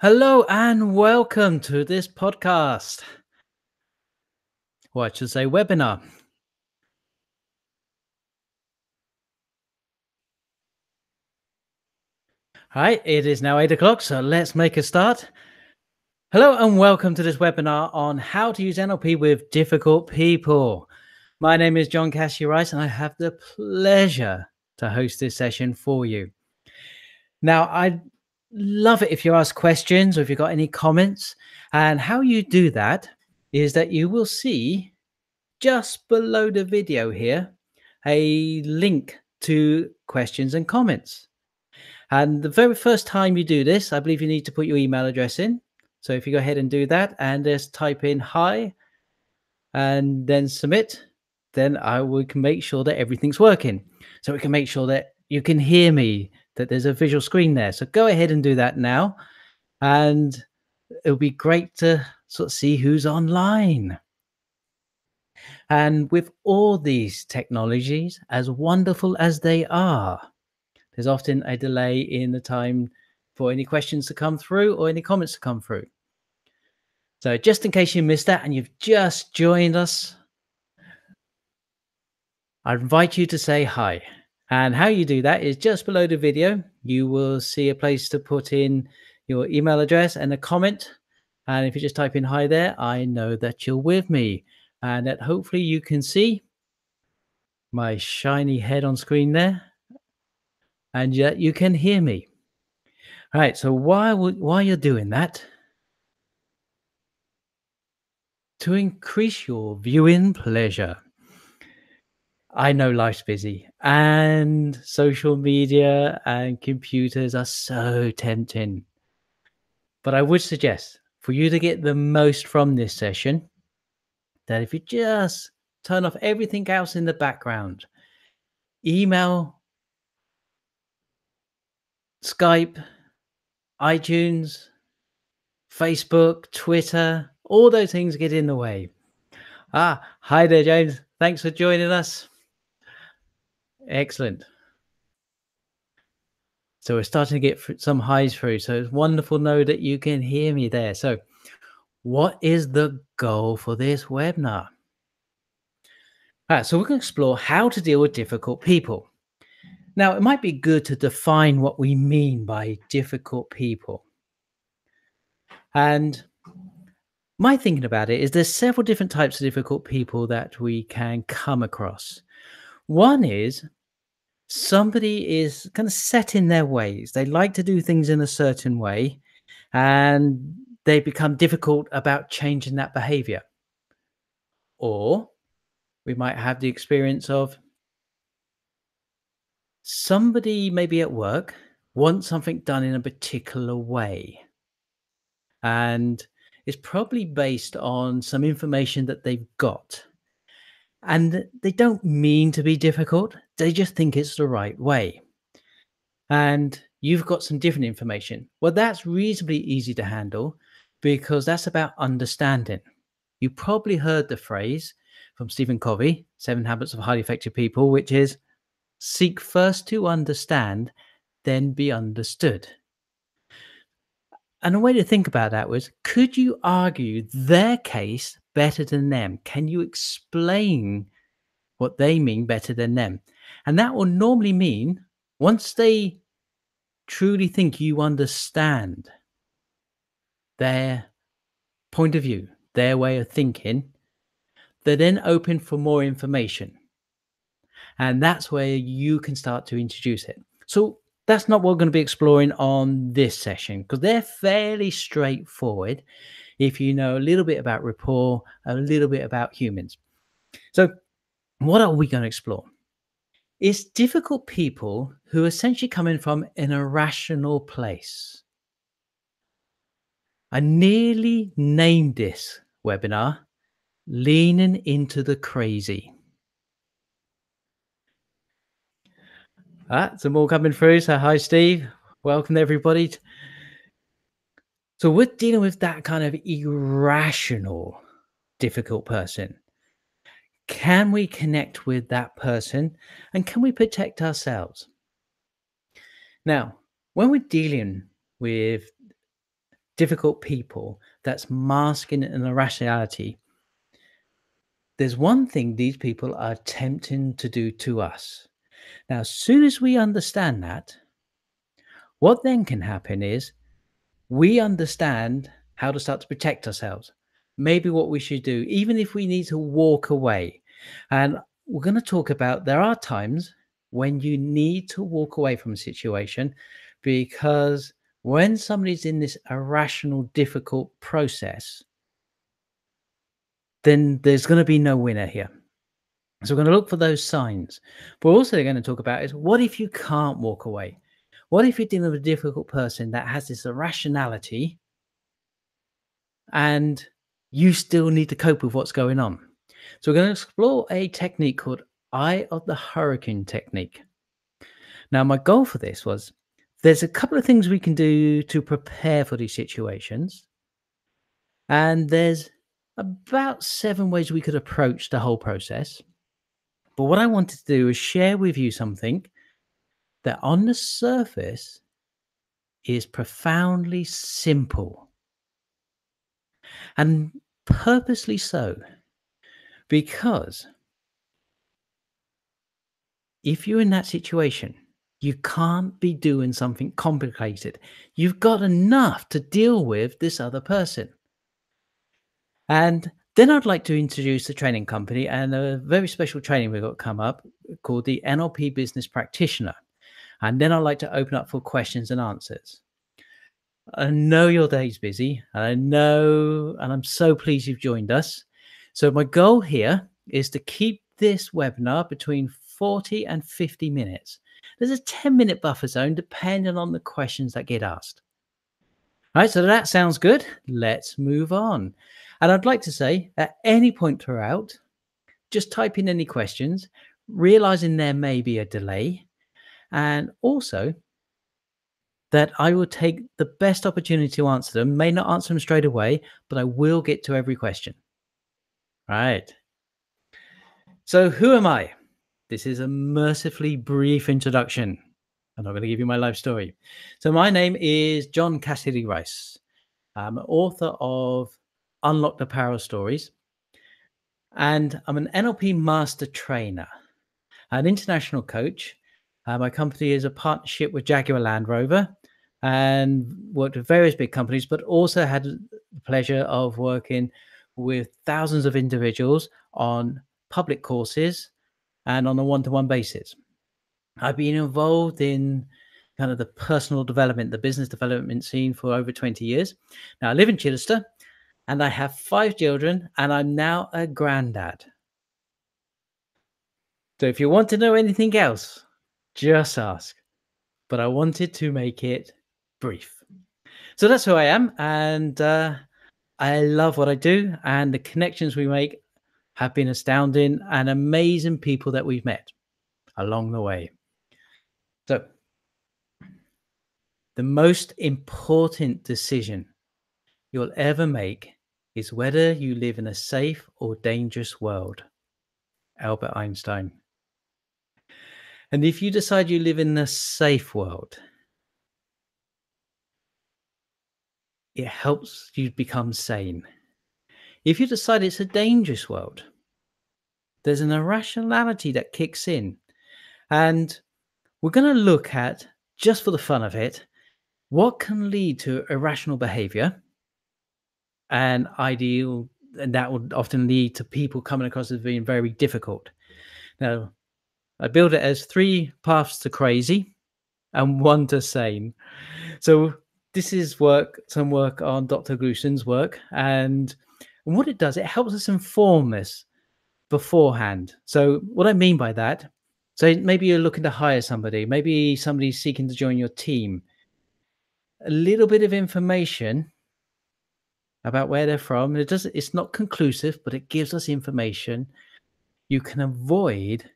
Hello and welcome to this podcast. Or I should say webinar. All right, it is now 8 o'clock, so let's make a start. Hello and welcome to this webinar on how to use NLP with difficult people. My name is John Cassie Rice, and I have the pleasure to host this session for you. Now, I'd love it if you ask questions or if you've got any comments. And how you do that is that you will see just below the video here a link to questions and comments. And the very first time you do this, I believe you need to put your email address in. So if you go ahead and do that and just type in hi and then submit, then we can make sure that everything's working. So we can make sure that you can hear me, that there's a visual screen there. So go ahead and do that now. And it'll be great to sort of see who's online. And with all these technologies, as wonderful as they are, there's often a delay in the time for any questions to come through or any comments to come through. So just in case you missed that and you've just joined us, I invite you to say hi. And how you do that is just below the video, you will see a place to put in your email address and a comment. And if you just type in hi there, I know that you're with me and that hopefully you can see my shiny head on screen there and yet you can hear me. All right, so while you're doing that, to increase your viewing pleasure, I know life's busy and social media and computers are so tempting. But I would suggest for you to get the most from this session, that if you just turn off everything else in the background, email, Skype, iTunes, Facebook, Twitter, all those things get in the way. Hi there, James. Thanks for joining us. Excellent. So we're starting to get some highs through. So it's wonderful to know that you can hear me there. So what is the goal for this webinar? All right, so we're going to explore how to deal with difficult people. Now, it might be good to define what we mean by difficult people. And my thinking about it is there's several different types of difficult people that we can come across. One is somebody is kind of set in their ways. They like to do things in a certain way and they become difficult about changing that behavior. Or we might have the experience of somebody maybe at work wants something done in a particular way. And it's probably based on some information that they've got. And they don't mean to be difficult, they just think it's the right way. And you've got some different information. Well, that's reasonably easy to handle because that's about understanding. You probably heard the phrase from Stephen Covey, 7 Habits of Highly Effective People, which is seek first to understand, then be understood. And a way to think about that was, could you argue their case better than them? Can you explain what they mean better than them? And that will normally mean once they truly think you understand their point of view, their way of thinking, they're then open for more information. And that's where you can start to introduce it. So that's not what we're going to be exploring on this session because they're fairly straightforward if you know a little bit about rapport, a little bit about humans. So what are we going to explore? It's difficult people who essentially come in from an irrational place. I nearly named this webinar Leaning into the Crazy. Some more coming through. So hi, Steve. Welcome, everybody. So we're dealing with that kind of irrational, difficult person. Can we connect with that person and can we protect ourselves? Now, when we're dealing with difficult people that's masking an irrationality, there's one thing these people are attempting to do to us. Now, as soon as we understand that, what then can happen is we understand how to start to protect ourselves. Maybe what we should do, even if we need to walk away. And we're going to talk about there are times when you need to walk away from a situation because when somebody's in this irrational, difficult process, then there's going to be no winner here. So we're going to look for those signs. But also, going to talk about is what if you can't walk away? What if you're dealing with a difficult person that has this irrationality and you still need to cope with what's going on? So we're going to explore a technique called Eye of the Hurricane technique. Now, my goal for this was there's a couple of things we can do to prepare for these situations, and there's about 7 ways we could approach the whole process. But what I wanted to do is share with you something that on the surface is profoundly simple and purposely so, because if you're in that situation, you can't be doing something complicated. You've got enough to deal with this other person. And then I'd like to introduce the training company and a very special training we've got come up called the NLP Business Practitioner. And then I'd like to open up for questions and answers. I know your day's busy, and I know, and I'm so pleased you've joined us. So my goal here is to keep this webinar between 40 and 50 minutes. There's a 10-minute buffer zone depending on the questions that get asked. All right, so that sounds good. Let's move on. And I'd like to say at any point throughout, just type in any questions, realizing there may be a delay, and also that I will take the best opportunity to answer them. May not answer them straight away, but I will get to every question. Right. So, who am I? This is a mercifully brief introduction. I'm not going to give you my life story. So, my name is John Cassidy Rice. I'm author of Unlock the Power of Stories, and I'm an NLP master trainer, an international coach. My company is a partnership with Jaguar Land Rover and worked with various big companies, but also had the pleasure of working with thousands of individuals on public courses and on a one-to-one basis. I've been involved in kind of the personal development, the business development scene for over 20 years. Now I live in Chichester and I have 5 children and I'm now a granddad. So if you want to know anything else, just ask. But I wanted to make it brief. So that's who I am. And I love what I do. And the connections we make have been astounding and amazing people that we've met along the way. So the most important decision you'll ever make is whether you live in a safe or dangerous world. Albert Einstein. And if you decide you live in a safe world, it helps you become sane. If you decide it's a dangerous world, there's an irrationality that kicks in. And we're going to look at, just for the fun of it, what can lead to irrational behavior and ideal, and that would often lead to people coming across as being very difficult. Now, I build it as 3 paths to crazy and 1 to sane. So this is some work on Dr. Gluson's work. And what it does, it helps us inform us beforehand. So what I mean by that, so maybe you're looking to hire somebody, maybe somebody's seeking to join your team. A little bit of information about where they're from. It's not conclusive, but it gives us information. You can avoid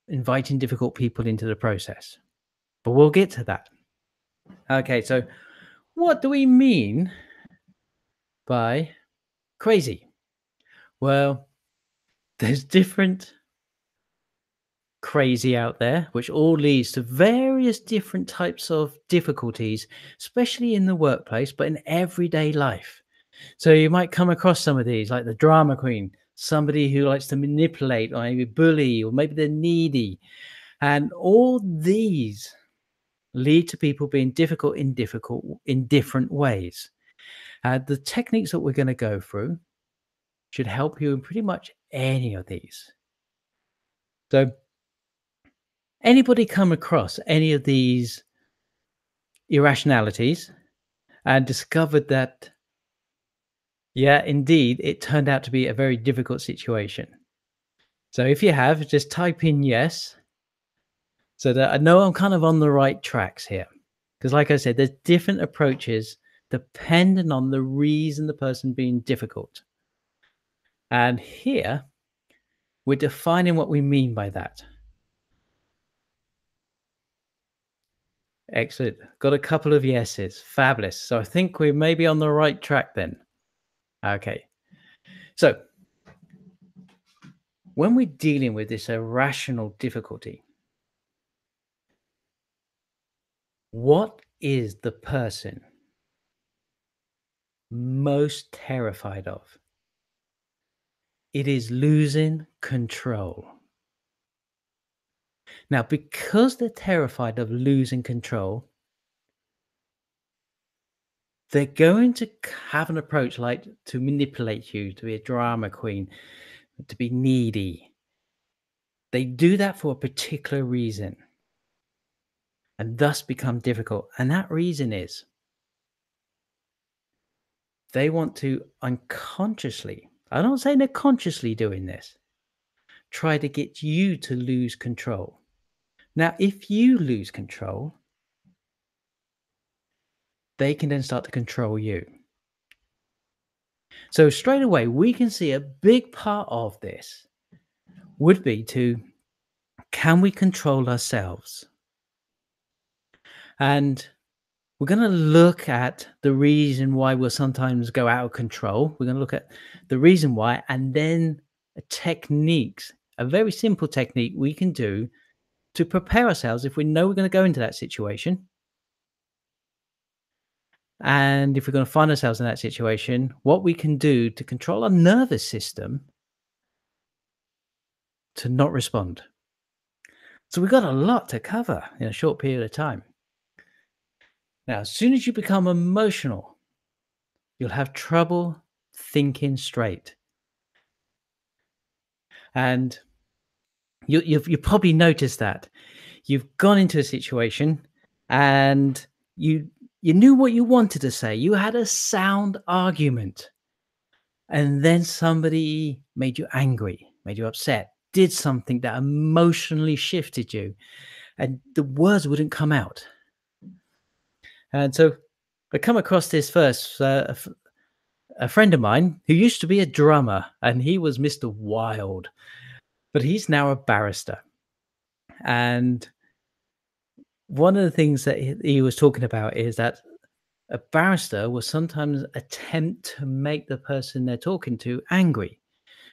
inviting difficult people into the process. But we'll get to that. Okay, so what do we mean by crazy? Well, there's different crazy out there, which all leads to various different types of difficulties, especially in the workplace, but in everyday life. So you might come across some of these, like the drama queen, somebody who likes to manipulate, or maybe bully, or maybe they're needy. And all these lead to people being difficult in different ways. The techniques that we're going to go through should help you in pretty much any of these. So, anybody come across any of these irrationalities and discovered that, yeah, indeed, it turned out to be a very difficult situation? So, if you have, just type in yes, so that I know I'm kind of on the right tracks here. Because, like I said, there's different approaches depending on the reason the person being difficult. And here, we're defining what we mean by that. Excellent. Got a couple of yeses. Fabulous. So I think we're maybe on the right track then. Okay. So when we're dealing with this irrational difficulty, what is the person most terrified of? It is losing control. Now, because they're terrified of losing control, they're going to have an approach like to manipulate you, to be a drama queen, to be needy. They do that for a particular reason and thus become difficult. And that reason is they want to unconsciously, I'm not saying they're consciously doing this, try to get you to lose control. Now, if you lose control, they can then start to control you. So straight away, we can see a big part of this would be to, can we control ourselves? And we're going to look at the reason why we'll sometimes go out of control. We're going to look at the reason why, and then techniques, a very simple technique we can do to prepare ourselves if we know we're going to go into that situation. And if we're going to find ourselves in that situation, what we can do to control our nervous system to not respond. So we've got a lot to cover in a short period of time. Now, as soon as you become emotional, you'll have trouble thinking straight. And you've probably noticed that. You've gone into a situation and you knew what you wanted to say. You had a sound argument. And then somebody made you angry, made you upset, did something that emotionally shifted you, and the words wouldn't come out. And so I come across this first, a friend of mine who used to be a drummer, and he was Mr. Wild, but he's now a barrister. And one of the things that he was talking about is that a barrister will sometimes attempt to make the person they're talking to angry,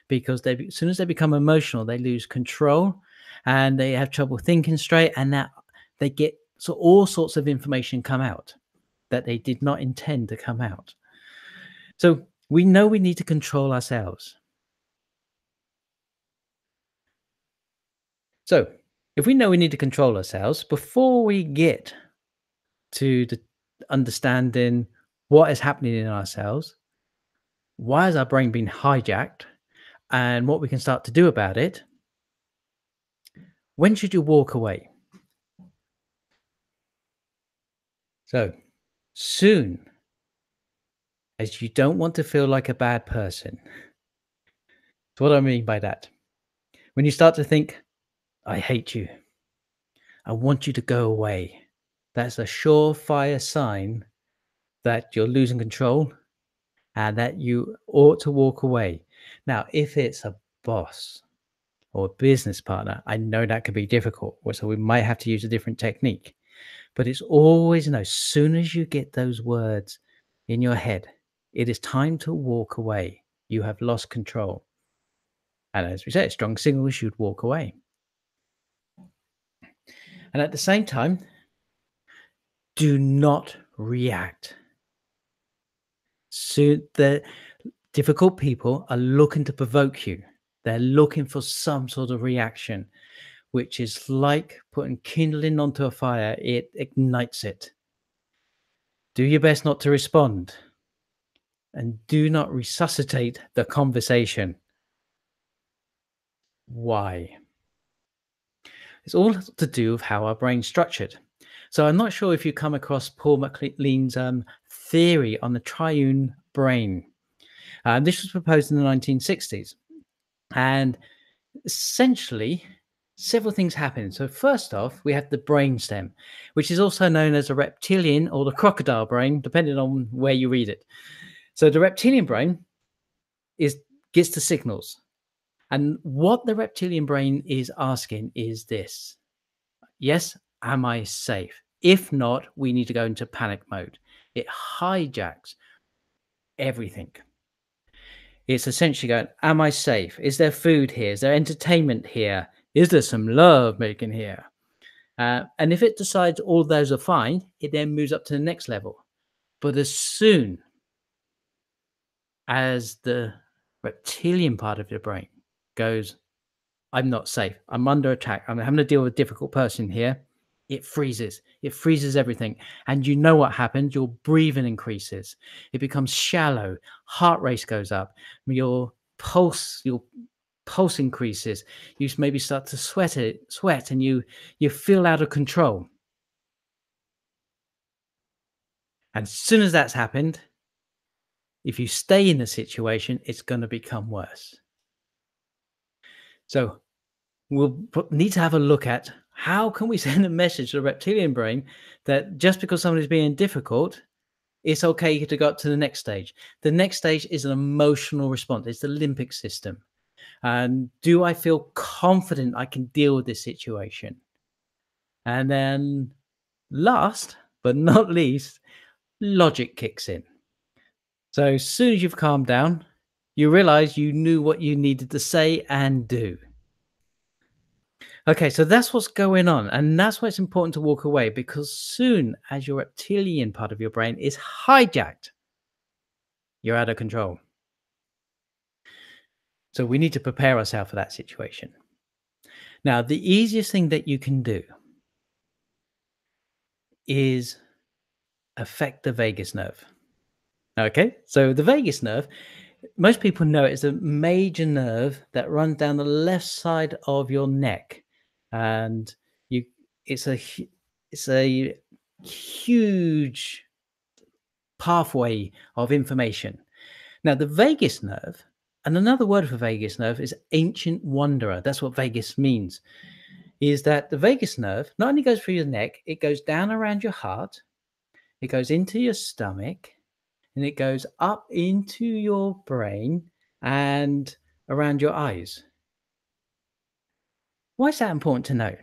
because as soon as they become emotional, they lose control and they have trouble thinking straight, and that they get all sorts of information come out that they did not intend to come out. So we know we need to control ourselves. So if we know we need to control ourselves, before we get to the understanding what is happening in ourselves, why is our brain being hijacked, and what we can start to do about it, when should you walk away? So soon as you don't want to feel like a bad person. So what do I mean by that? When you start to think, I hate you, I want you to go away, that's a surefire sign that you're losing control and that you ought to walk away. Now, if it's a boss or a business partner, I know that can be difficult, so we might have to use a different technique. But it's always, as soon as you get those words in your head, it is time to walk away. You have lost control. And as we say, a strong signal, you should walk away. And at the same time, do not react. So the difficult people are looking to provoke you. They're looking for some sort of reaction, which is like putting kindling onto a fire, it ignites it. Do your best not to respond and do not resuscitate the conversation. Why? It's all to do with how our brain's structured. So I'm not sure if you come across Paul MacLean's theory on the triune brain. This was proposed in the 1960s. And essentially, several things happen. So first off, we have the brainstem, which is also known as the reptilian or the crocodile brain, depending on where you read it. So the reptilian brain is gets the signals. And what the reptilian brain is asking is this: yes, am I safe? If not, we need to go into panic mode. It hijacks everything. It's essentially going, am I safe? Is there food here? Is there entertainment here? Is there some love making here? And if it decides all those are fine, it then moves up to the next level. But as soon as the reptilian part of your brain goes, I'm not safe, I'm under attack, I'm having to deal with a difficult person here, it freezes. It freezes everything. And you know what happens? Your breathing increases. It becomes shallow. Heart rate goes up. Your pulse increases. You maybe start to sweat, and you feel out of control. And as soon as that's happened, if you stay in the situation, it's going to become worse. So need to have a look at how can we send a message to the reptilian brain that just because somebody's being difficult, it's okay to go up to the next stage. The next stage is an emotional response. It's the limbic system. And do I feel confident I can deal with this situation? And then last but not least, logic kicks in. So as soon as you've calmed down, you realize you knew what you needed to say and do. Okay, so that's what's going on. And that's why it's important to walk away, because soon as your reptilian part of your brain is hijacked, you're out of control. So we need to prepare ourselves for that situation. Now, the easiest thing that you can do is affect the vagus nerve. Okay, so the vagus nerve, most people know it as a major nerve that runs down the left side of your neck, and you, it's a huge pathway of information. Now, the vagus nerve, and another word for vagus nerve is ancient wanderer. That's what vagus means. Is that the vagus nerve not only goes through your neck, it goes down around your heart, it goes into your stomach, and it goes up into your brain and around your eyes. Why is that important to know?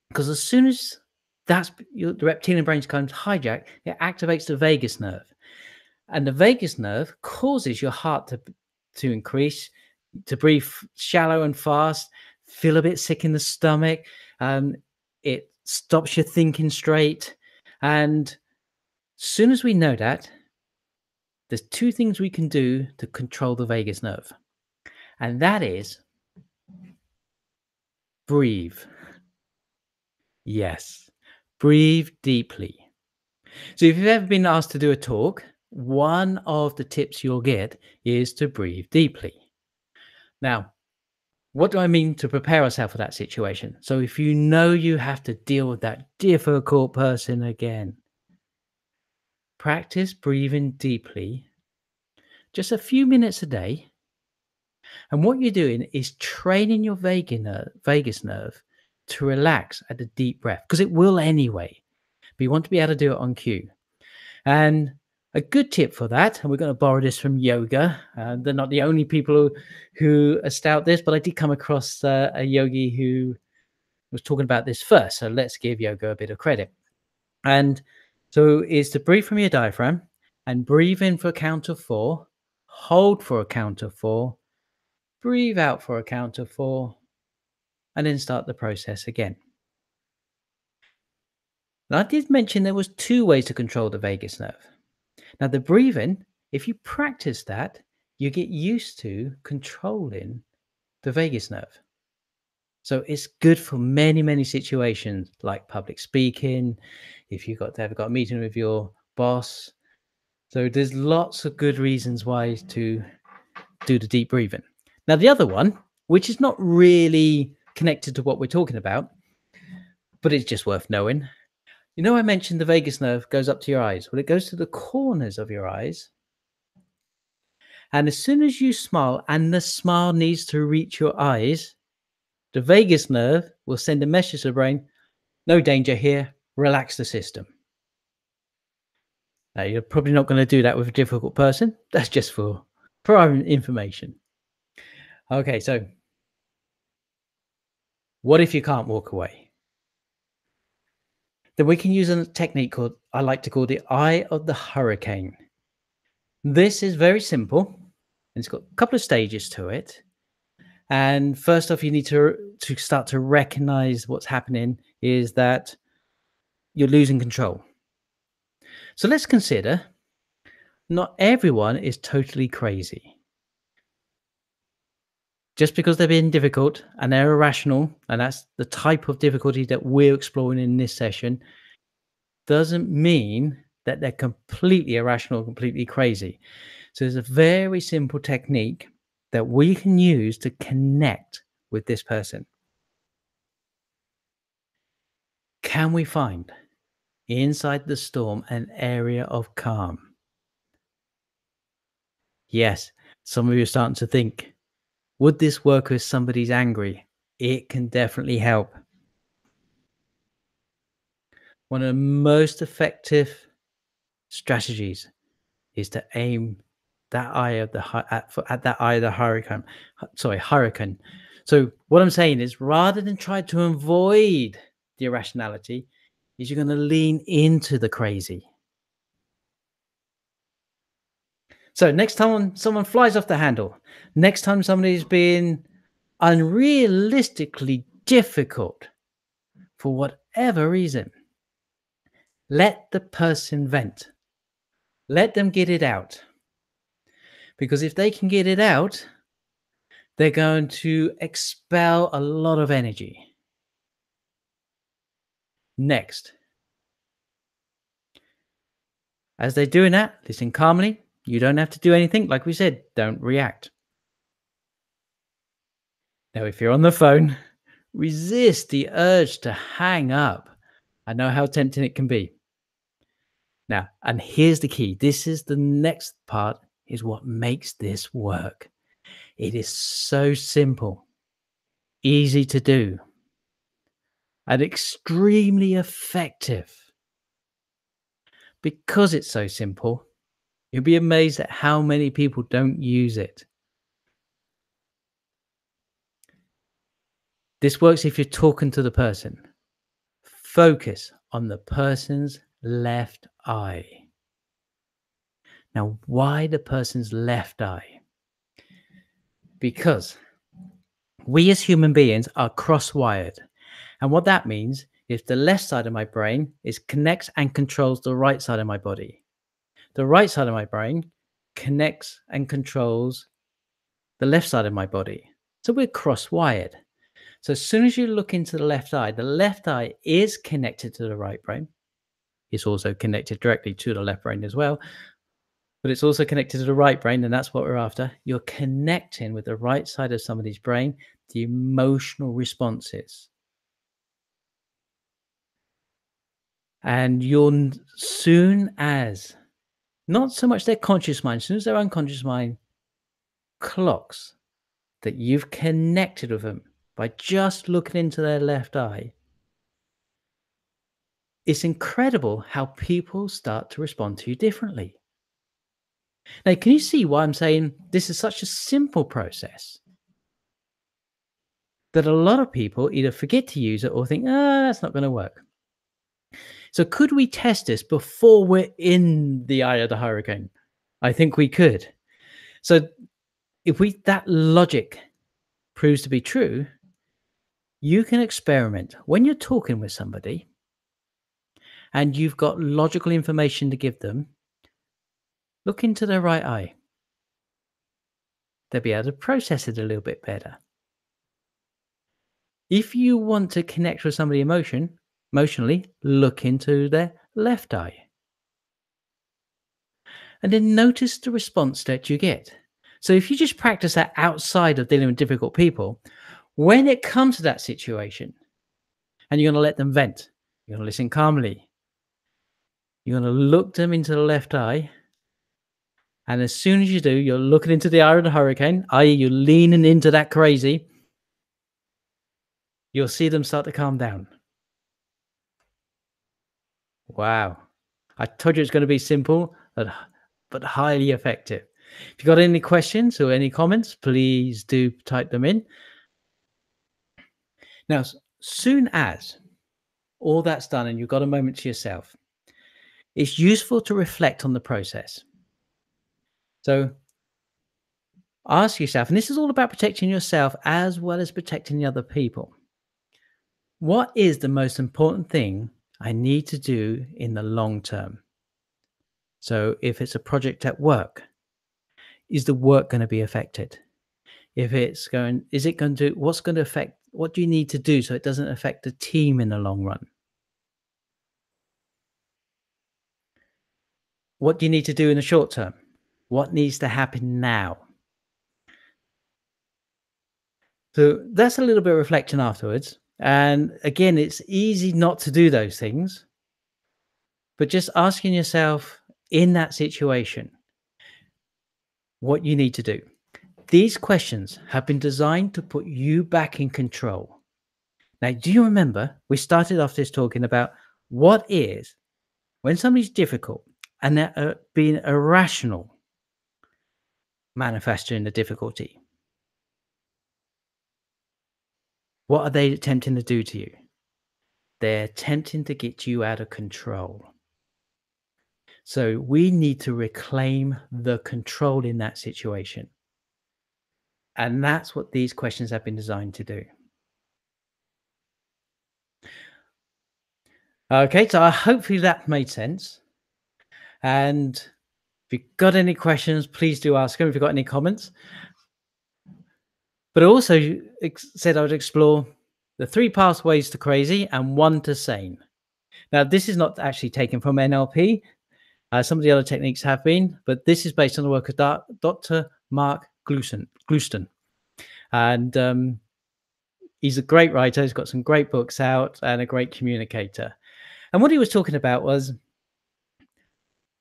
Because as soon as the reptilian brain becomes hijacked, it activates the vagus nerve. And the vagus nerve causes your heart to increase, to breathe shallow and fast, feel a bit sick in the stomach. It stops you thinking straight. And as soon as we know that, there's two things we can do to control the vagus nerve. And that is breathe. Yes, breathe deeply. So if you've ever been asked to do a talk, one of the tips you'll get is to breathe deeply. Now, what do I mean to prepare ourselves for that situation? So if you know you have to deal with that difficult person again, practice breathing deeply just a few minutes a day. And what you're doing is training your vagus nerve to relax at a deep breath, because it will anyway. But you want to be able to do it on cue. And a good tip for that, and we're going to borrow this from yoga. They're not the only people who espouse this, but I did come across a yogi who was talking about this first. So let's give yoga a bit of credit. And so is to breathe from your diaphragm and breathe in for a count of 4, hold for a count of 4, breathe out for a count of 4, and then start the process again. Now, I did mention there was two ways to control the vagus nerve. Now, the breathing, if you practice that, you get used to controlling the vagus nerve. So it's good for many, many situations like public speaking, if you've got to have got a meeting with your boss. So there's lots of good reasons why to do the deep breathing. Now, the other one, which is not really connected to what we're talking about, but it's just worth knowing. You know, I mentioned the vagus nerve goes up to your eyes. Well, it goes to the corners of your eyes. And as soon as you smile and the smile needs to reach your eyes, the vagus nerve will send a message to the brain, no danger here, relax the system. Now, you're probably not going to do that with a difficult person. That's just for our information. Okay, so what if you can't walk away? Then we can use a technique called, I like to call the eye of the hurricane. This is very simple. And it's got a couple of stages to it. And first off, you need to start to recognize what's happening is that you're losing control. So let's consider not everyone is totally crazy. Just because they're being difficult and they're irrational, and that's the type of difficulty that we're exploring in this session, doesn't mean that they're completely irrational, completely crazy. So there's a very simple technique that we can use to connect with this person. Can we find inside the storm an area of calm? Yes, some of you are starting to think, would this work if somebody's angry? It can definitely help. One of the most effective strategies is to aim that eye of the at that eye of the hurricane. Hurricane. So what I'm saying is, rather than try to avoid the irrationality, is you're going to lean into the crazy. So next time someone flies off the handle, next time somebody's being unrealistically difficult for whatever reason, let the person vent. Let them get it out. Because if they can get it out, they're going to expel a lot of energy. Next, as they're doing that, listen calmly. You don't have to do anything. Like we said, don't react. Now, if you're on the phone, resist the urge to hang up. I know how tempting it can be. Now, and here's the key. This is the next part, is what makes this work. It is so simple, easy to do, and extremely effective. Because it's so simple, you'll be amazed at how many people don't use it. This works if you're talking to the person. Focus on the person's left eye. Now, why the person's left eye? Because we as human beings are cross-wired. And what that means is the left side of my brain connects and controls the right side of my body. The right side of my brain connects and controls the left side of my body. So we're cross-wired. So as soon as you look into the left eye is connected to the right brain. It's also connected directly to the left brain as well, but it's also connected to the right brain, and that's what we're after. You're connecting with the right side of somebody's brain, the emotional responses. And you'll soon as, not so much their conscious mind, as soon as their unconscious mind clocks that you've connected with them by just looking into their left eye, it's incredible how people start to respond to you differently. Now, can you see why I'm saying this is such a simple process that a lot of people either forget to use it or think, that's not going to work? So could we test this before we're in the eye of the hurricane? I think we could. So if that logic proves to be true, you can experiment when you're talking with somebody. and you've got logical information to give them, look into their right eye. They'll be able to process it a little bit better. If you want to connect with somebody emotionally, look into their left eye. And then notice the response that you get. So if you just practice that outside of dealing with difficult people, when it comes to that situation and you're going to let them vent, you're going to listen calmly, you're going to look them into the left eye. And as soon as you do, you're looking into the eye of the hurricane, i.e., you're leaning into that crazy, you'll see them start to calm down. Wow. I told you it's going to be simple, but highly effective. If you've got any questions or any comments, please do type them in. Now, soon as all that's done and you've got a moment to yourself, it's useful to reflect on the process. So ask yourself, and this is all about protecting yourself as well as protecting the other people. What is the most important thing I need to do in the long term? So if it's a project at work, is the work going to be affected? If it's going, is it going to, what's going to affect, what do you need to do so it doesn't affect the team in the long run? What do you need to do in the short term? What needs to happen now? So that's a little bit of reflection afterwards. And again, it's easy not to do those things, but just asking yourself in that situation what you need to do. These questions have been designed to put you back in control. Now, do you remember we started off this talking about what is when somebody's difficult and they're being irrational, manifesting the difficulty? What are they attempting to do to you? They're attempting to get you out of control. So we need to reclaim the control in that situation. And that's what these questions have been designed to do. Okay, so hopefully that made sense. And if you've got any questions, please do ask them if you've got any comments. But I also said I would explore the 3 pathways to crazy and 1 to sane. Now, this is not actually taken from NLP. Some of the other techniques have been, but this is based on the work of Dr. Mark Gluston. And he's a great writer. He's got some great books out and a great communicator. And what he was talking about was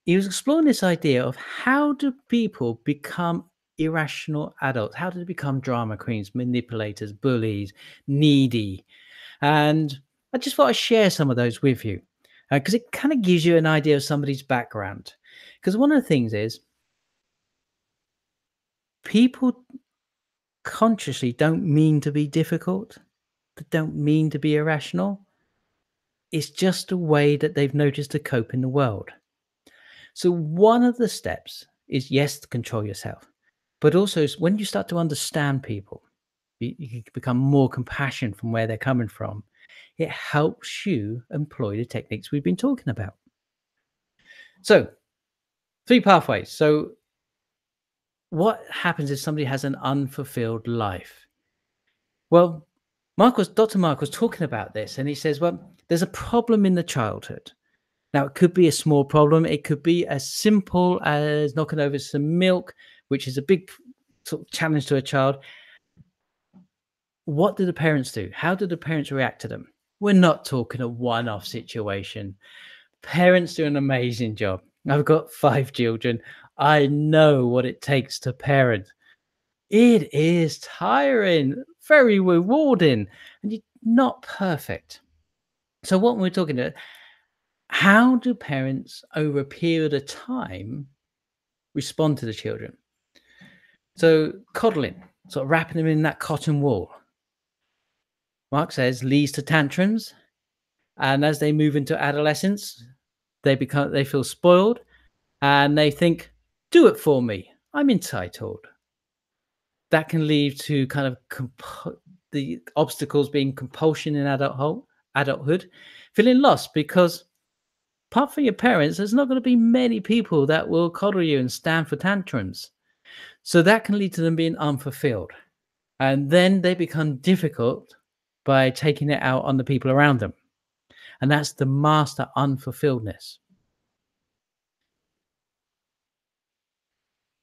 he was exploring this idea of how do people become irrational adults? How do they become drama queens, manipulators, bullies, needy? And I just thought I'd share some of those with you because it kind of gives you an idea of somebody's background. Because one of the things is people consciously don't mean to be difficult. They don't mean to be irrational. It's just a way that they've noticed to cope in the world. So one of the steps is, yes, to control yourself, but also when you start to understand people, you become more compassionate from where they're coming from. It helps you employ the techniques we've been talking about. So 3 pathways. So what happens if somebody has an unfulfilled life? Well, Dr. Mark was talking about this, and he says, well, there's a problem in the childhood. Now, it could be a small problem. It could be as simple as knocking over some milk, which is a big sort of challenge to a child. What do the parents do? How do the parents react to them? We're not talking a one-off situation. Parents do an amazing job. I've got 5 children. I know what it takes to parent. It is tiring, very rewarding, and you're not perfect. So what we're talking about, how do parents over a period of time respond to the children? So coddling, sort of wrapping them in that cotton wool, Mark says, leads to tantrums. And as they move into adolescence, they feel spoiled and they think, do it for me. I'm entitled. That can lead to kind of the obstacles being compulsion in adulthood, feeling lost because apart from your parents, there's not going to be many people that will coddle you and stand for tantrums. So that can lead to them being unfulfilled. And then they become difficult by taking it out on the people around them. And that's the master unfulfilledness.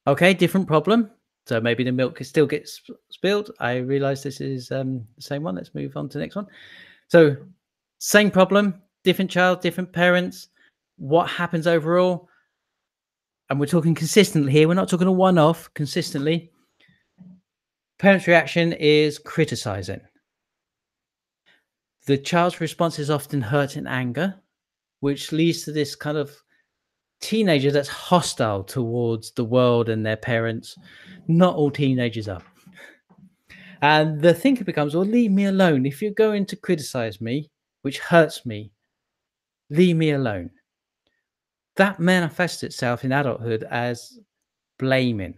Okay, different problem. So maybe the milk still gets spilled. I realize this is the same one. Let's move on to the next one. So, same problem, different child, different parents. What happens overall? And we're talking consistently here. We're not talking a one off, consistently. Parents' reaction is criticizing. The child's response is often hurt and anger, which leads to this kind of teenager that's hostile towards the world and their parents. Not all teenagers are. And the thinking becomes, well, leave me alone. If you're going to criticize me, which hurts me, leave me alone. That manifests itself in adulthood as blaming.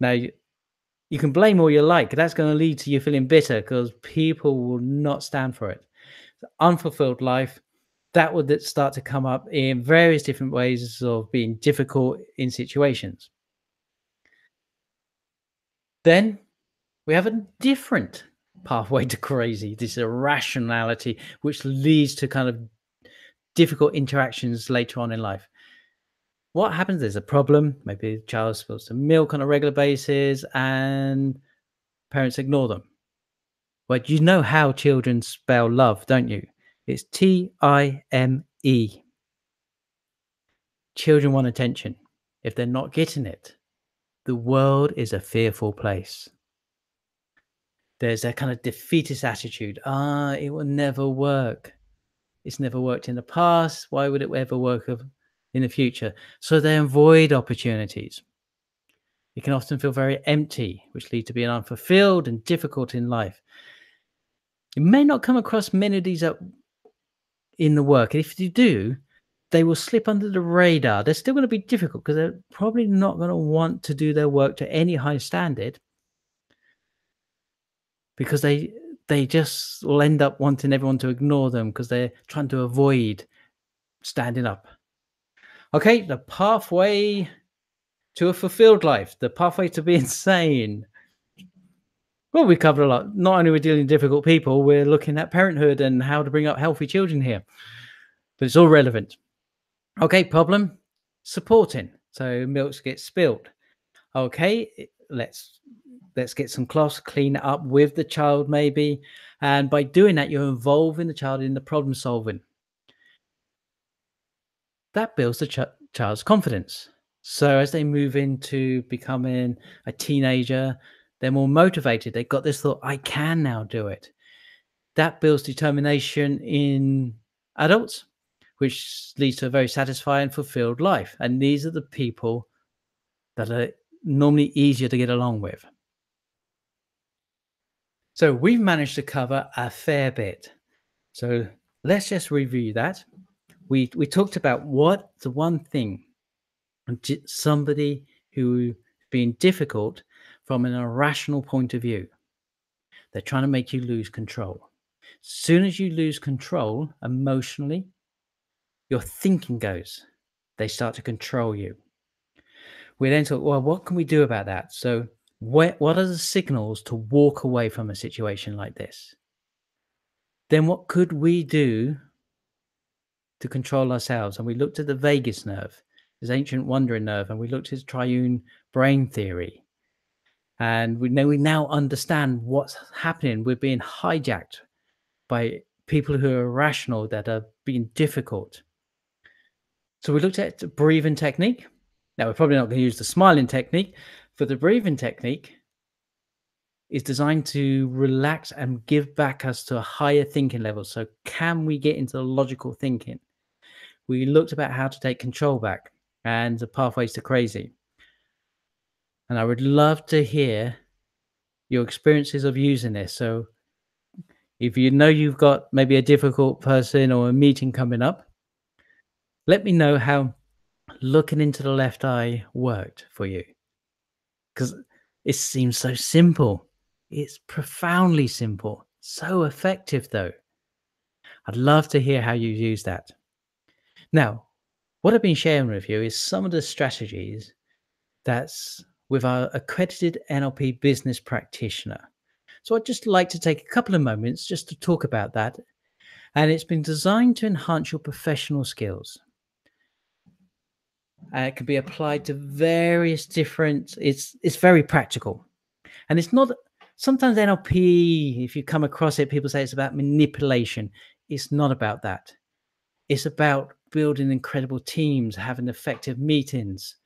Now, you can blame all you like. That's going to lead to you feeling bitter because people will not stand for it. Unfulfilled life, that would start to come up in various different ways of being difficult in situations. Then we have a different pathway to crazy, this irrationality, which leads to kind of difficult interactions later on in life. What happens? There's a problem. Maybe the child spills some milk on a regular basis and parents ignore them. But you know how children spell love, don't you? It's Time. Children want attention. If they're not getting it, the world is a fearful place. There's that kind of defeatist attitude. It will never work. It's never worked in the past. Why would it ever work in the future? So they avoid opportunities. It can often feel very empty, which leads to being unfulfilled and difficult in life. You may not come across many of these in the work. And if you do, they will slip under the radar. They're still going to be difficult because they're probably not going to want to do their work to any high standard because they just will end up wanting everyone to ignore them because they're trying to avoid standing up. Okay, the pathway to a fulfilled life, the pathway to being sane. Well, we covered a lot. Not only are we dealing with difficult people, we're looking at parenthood and how to bring up healthy children here. But it's all relevant. Okay, problem, supporting. So milk gets spilled. Okay, let's get some cloths, clean it up with the child maybe. And by doing that, you're involving the child in the problem solving. That builds the child's confidence. So as they move into becoming a teenager, they're more motivated. They've got this thought, I can now do it. That builds determination in adults, which leads to a very satisfying, fulfilled life. And these are the people that are normally easier to get along with. So we've managed to cover a fair bit. So let's just review that. We talked about what the one thing somebody who being difficult from an irrational point of view. They're trying to make you lose control. As soon as you lose control emotionally, your thinking goes. They start to control you. We then talk, well, what can we do about that? So what are the signals to walk away from a situation like this? Then what could we do to control ourselves? And we looked at the vagus nerve, this ancient wandering nerve, and we looked at triune brain theory. And we now understand what's happening. We're being hijacked by people who are irrational, that are being difficult. So we looked at the breathing technique. Now, we're probably not going to use the smiling technique, but the breathing technique is designed to relax and give back us to a higher thinking level. So can we get into the logical thinking? We looked about how to take control back and the pathways to crazy. And I would love to hear your experiences of using this. So if you know you've got maybe a difficult person or a meeting coming up, let me know how looking into the left eye worked for you. Because it seems so simple. It's profoundly simple. So effective, though. I'd love to hear how you use that. Now, what I've been sharing with you is some of the strategies that's with our accredited NLP business practitioner. So I'd just like to take a couple of moments just to talk about that. And it's been designed to enhance your professional skills. It can be applied to various different, it's very practical. And it's not sometimes NLP, if you come across it, people say it's about manipulation. It's not about that. It's about building incredible teams, having effective meetings.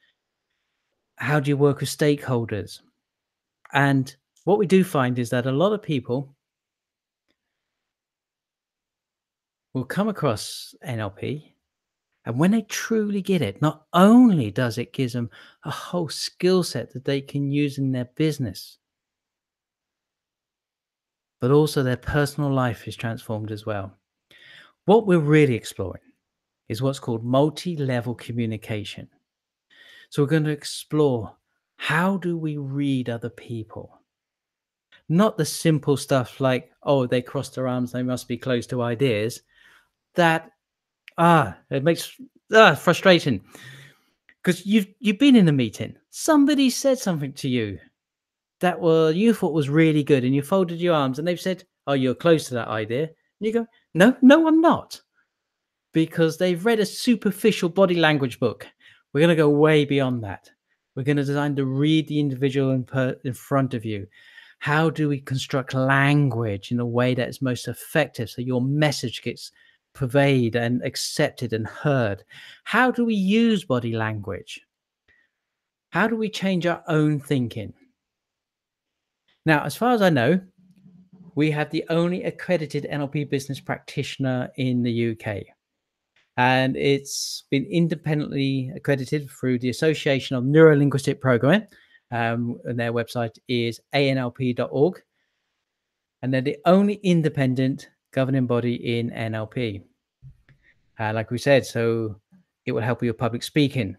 How do you work with stakeholders? And what we do find is that a lot of people will come across NLP, and when they truly get it, not only does it give them a whole skill set that they can use in their business, but also their personal life is transformed as well. What we're really exploring is what's called multi-level communication. So we're going to explore, how do we read other people? Not the simple stuff like, oh, they crossed their arms, they must be close to ideas. That it makes frustration, because you've been in a meeting. Somebody said something to you that you thought was really good, and you folded your arms, and they've said, "Oh, you're close to that idea." And you go, "No, no, I'm not," because they've read a superficial body language book. We're going to go way beyond that. We're going to design to read the individual in front of you. How do we construct language in a way that is most effective so your message gets pervaded and accepted and heard? How do we use body language? How do we change our own thinking? Now, as far as I know, we have the only accredited NLP business practitioner in the UK. And it's been independently accredited through the Association of Neuro-Linguistic Programming. And their website is anlp.org. And they're the only independent governing body in NLP. Like we said, so it will help with your public speaking.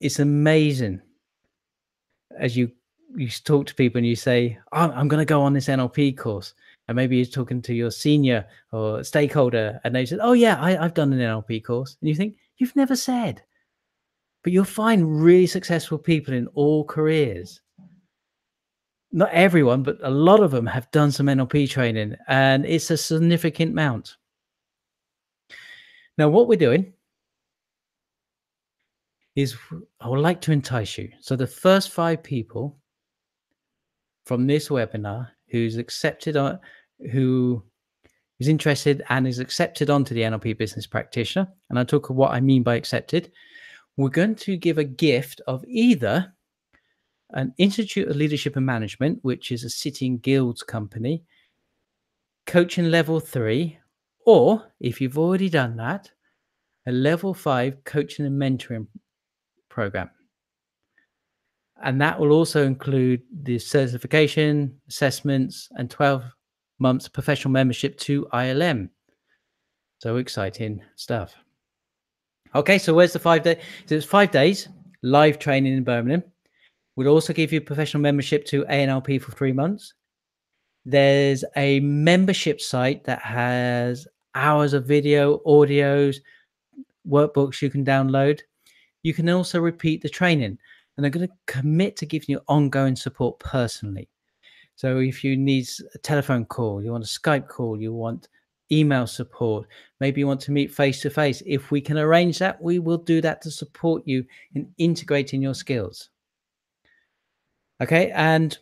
It's amazing as you talk to people and you say, oh, I'm going to go on this NLP course. And maybe you're talking to your senior or stakeholder and they said, oh, yeah, I've done an NLP course. And you think, you've never said. But you'll find really successful people in all careers. Not everyone, but a lot of them have done some NLP training, and it's a significant amount. Now, what we're doing is I would like to entice you. So the first 5 people from this webinar who is interested and is accepted onto the NLP business practitioner, and I'll talk what I mean by accepted, we're going to give a gift of either an Institute of Leadership and Management, which is a sitting guilds company, coaching level 3, or if you've already done that, a level 5 coaching and mentoring program. And that will also include the certification, assessments, and 12 months professional membership to ILM. So exciting stuff. Okay, so where's the 5 days? So it's 5 days, live training in Birmingham. We'll also give you professional membership to ANLP for 3 months. There's a membership site that has hours of video, audios, workbooks you can download. You can also repeat the training, and they're going to commit to giving you ongoing support personally. So if you need a telephone call, you want a Skype call, you want email support, maybe you want to meet face to face, if we can arrange that, we will do that to support you in integrating your skills. Okay, and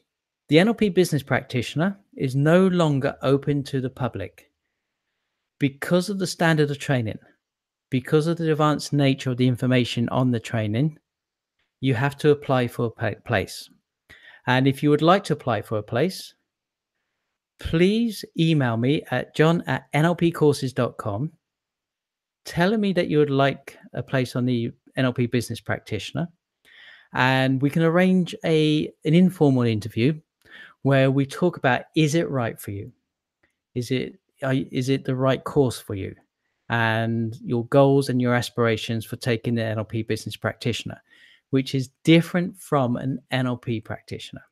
the NLP business practitioner is no longer open to the public because of the standard of training, because of the advanced nature of the information on the training. You have to apply for a place. And if you would like to apply for a place, please email me at john@nlpcourses.com, telling me that you would like a place on the NLP business practitioner. And we can arrange an informal interview where we talk about, is it right for you? Is it the right course for you? And your goals and your aspirations for taking the NLP business practitioner, which is different from an NLP practitioner.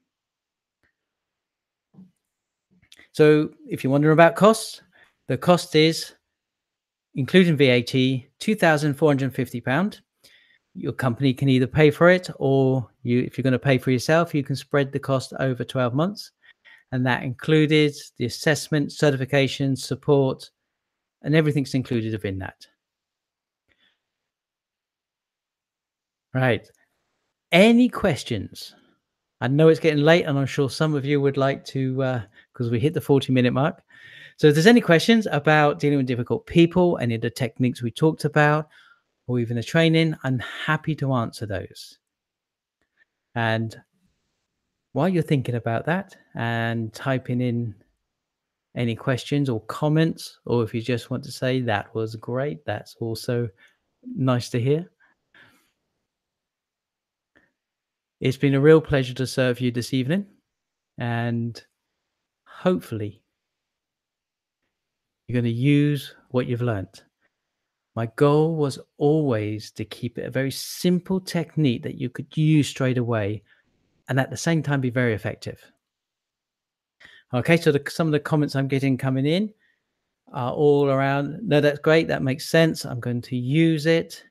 So if you're wondering about costs, the cost is including VAT, £2,450. Your company can either pay for it, or if you're going to pay for yourself, you can spread the cost over 12 months. And that included the assessment, certification, support, and everything's included within that. Right. Any questions? I know it's getting late, and I'm sure some of you would like to, because we hit the 40-minute mark. So if there's any questions about dealing with difficult people, any of the techniques we talked about, or even the training, I'm happy to answer those. And while you're thinking about that and typing in any questions or comments, or if you just want to say that was great, that's also nice to hear. It's been a real pleasure to serve you this evening, and hopefully you're going to use what you've learnt. My goal was always to keep it a very simple technique that you could use straight away and at the same time be very effective. Okay, so some of the comments I'm getting coming in are all around, no, that's great, that makes sense. I'm going to use it.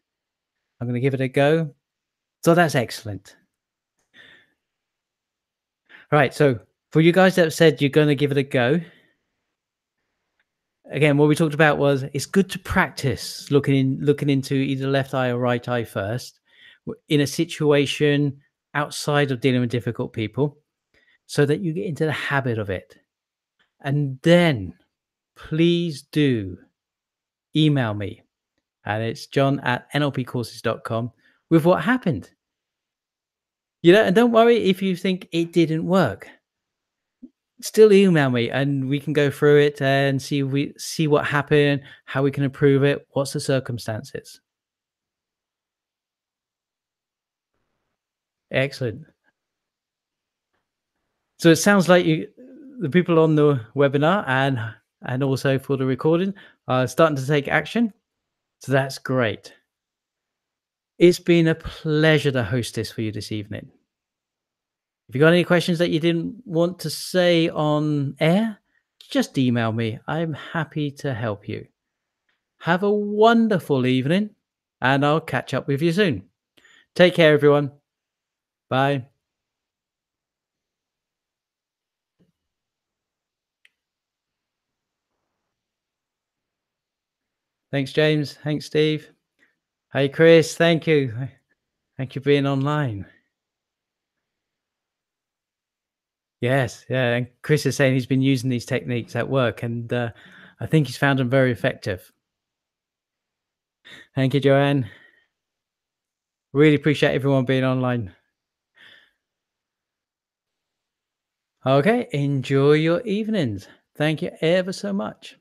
I'm going to give it a go. So that's excellent. Right, so for you guys that have said you're going to give it a go, again, what we talked about was it's good to practice looking into either left eye or right eye first in a situation outside of dealing with difficult people, so that you get into the habit of it. And then please do email me, and it's john@nlpcourses.com with what happened. And don't worry if you think it didn't work. Still email me and we can go through it and see what happened, how we can improve it, what's the circumstances. Excellent. So it sounds like the people on the webinar and also for the recording are starting to take action. So that's great. It's been a pleasure to host this for you this evening. If you got any questions that you didn't want to say on air, just email me. I'm happy to help you. Have a wonderful evening, and I'll catch up with you soon. Take care, everyone. Bye. Thanks, James. Thanks, Steve. Hey, Chris. Thank you. Thank you for being online. Yes, yeah. And Chris is saying he's been using these techniques at work, and I think he's found them very effective. Thank you, Joanne. Really appreciate everyone being online. Okay, enjoy your evenings. Thank you ever so much.